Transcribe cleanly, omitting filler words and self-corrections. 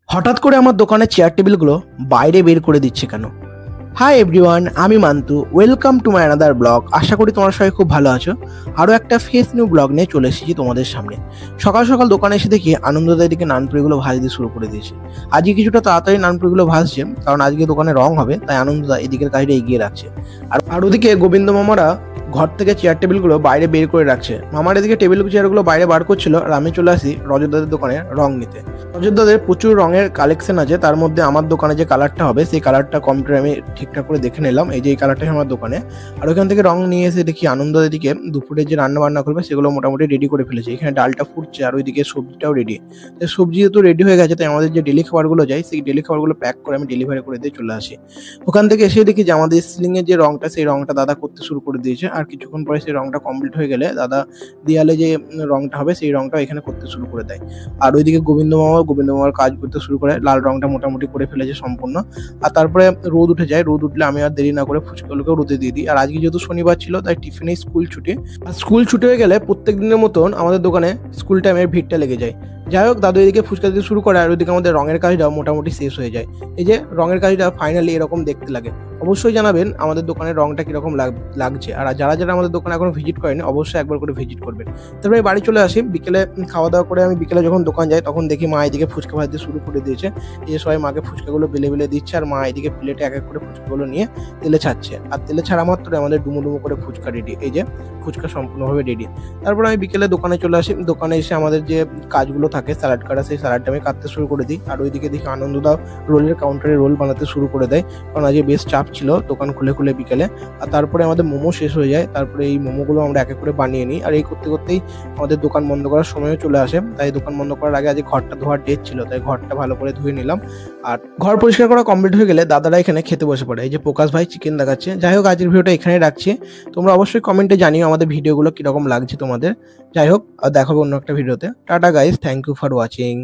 হঠাৎ করে আমার দোকানের চেয়ার টেবিলগুলো বাইরে বের করে দিচ্ছে কেন? হাই এভরিওয়ান, আমি Mantu. Welcome to my another blog. আশা করি তোমরা সবাই খুব ভালো আছো। আরও একটা ফ্রেশ নিউ ব্লগ নিয়ে চলে এসেছি তোমাদের সামনে। সকাল সকাল দোকানে এসে দেখি আনন্দদা এদিকে নানপুরিগুলো ভাজতে শুরু করে দিয়েছে। আজকে কিছুটা তাড়াতাড়ি নানপুরিগুলো ভাজছে, কারণ আজকে দোকানে রং হবে, তাই আনন্দদা এদিকের কাজটা এগিয়ে রাখছে। আর ওদিকে গোবিন্দ মামারা ঘর থেকে চেয়ার টেবিলগুলো বাইরে বের করে রাখছে। মামার এদিকে টেবিল চেয়ারগুলো বাইরে বার করছিল, আর আমি চলে আসি রজতদাদের দোকানে রং নিতে। রজতদাদের প্রচুর রঙের কালেকশন আছে, তার মধ্যে আমার দোকানে যে কালারটা হবে সেই কালারটা কম্পিউটারে আমি ঠিকঠাক করে দেখে নিলাম। এই যে এই কালারটা আমার দোকানে। আর ওইখান থেকে রং নিয়ে এসে দেখি আনন্দদের দিকে দুপুরে যে রান্না বান্না করবে সেগুলো মোটামুটি রেডি করে ফেলেছে। এখানে ডালটা ফুটছে আর ওইদিকে সবজিটাও রেডি। সবজি যেহেতু রেডি হয়ে গেছে, তাই আমাদের যে ডেলি খাবারগুলো যায় সেই ডেলি খাবারগুলো প্যাক করে আমি ডেলিভারি করে দিয়ে চলে আসি। ওখান থেকে এসে দেখি যে আমাদের সিলিং এর যে রংটা সেই রংটা দাদা করতে শুরু করে দিয়েছে। আর কিছুক্ষণ পরে সেই রংটা কমপ্লিট হয়ে গেলে দাদা দেয়ালে যে রংটা হবে সেই রংটা এখানে করতে শুরু করে দেয়। আর ওইদিকে গোবিন্দ মামার কাজ করতে শুরু করে। লাল রংটা মোটামুটি করে ফেলেছে সম্পূর্ণ। আর তারপরে রোদ উঠে যায়। রোদ উঠলে আমি আর দেরি না করে ফুচকাগুলোকেও রোদে দিয়ে দিই। আর আজকে যেহেতু শনিবার ছিল, তাই টিফিনে স্কুল ছুটি। আর স্কুল ছুটি হয়ে গেলে প্রত্যেক দিনের মতন আমাদের দোকানে স্কুল টাইমের ভিড়টা লেগে যায়। যাই হোক, দাদু এদিকে ফুচকা দিতে শুরু করে, আর ওইদিকে আমাদের রঙের কাজটাও মোটামুটি শেষ হয়ে যায়। এই যে রঙের কাজটা ফাইনালি এরকম দেখতে লাগে। অবশ্যই জানাবেন আমাদের দোকানের রংটা কিরকম লাগছে। আর যারা যারা আমাদের দোকানে এখনো ভিজিট করেনি, অবশ্যই একবার করে ভিজিট করবেন। তারপরে বাড়ি চলে আসি। বিকেলে খাওয়া দাওয়া করে আমি বিকেলে যখন দোকান যাই, তখন দেখি মা এদিকে ফুচকা ভাজতে শুরু করে দিয়েছে। এই যে সবাই মাকে ফুচকাগুলো বেলে বেলে দিচ্ছে, আর মা এদিকে প্লেটে এক এক করে ফুচকাগুলো নিয়ে তেলে ছাড়ছে। আর তেলে ছাড়া মাত্র আমাদের ডুমো ডুমো করে ফুচকা রেডি। এই যে ফুচকা সম্পূর্ণভাবে রেডি। তারপর আমি বিকেলে দোকানে চলে আসি। দোকানে এসে আমাদের যে কাজগুলো থাকে স্যালাড কাটা, সেই স্যালাডটা আমি কাটতে শুরু করে দিই। আর ওইদিকে দেখি আনন্দদা রোলের কাউন্টারে রোল বানাতে শুরু করে দেয়, কারণ আজকে বেশ চাপ ছিল দোকান খুলে খুলে বিকেলে। আর তারপরে আমাদের মোমো শেষ হয়ে যায়। তারপরে এই মোমোগুলো আমরা এক এক করে বানিয়ে নিই। আর এই করতে করতেই আমাদের দোকান বন্ধ করার সময়ও চলে আসে। তাই দোকান বন্ধ করার আগে আজকে ঘরটা ধোয়ার ডেট ছিল, তাই ঘরটা ভালো করে ধুয়ে নিলাম। আর ঘর পরিষ্কার করা কমপ্লিট হয়ে গেলে দাদারা এখানে খেতে বসে পড়ে। এই যে প্রকাশ ভাই চিকেন দেখাচ্ছে। যাই হোক, আজকের ভিডিওটা এখানেই রাখছি। তোমরা অবশ্যই কমেন্টে জানিও আমাদের ভিডিওগুলো কিরকম লাগছে তোমাদের। যাই হোক, আর দেখাবো অন্য একটা ভিডিওতে। Tata guys, thank you for watching.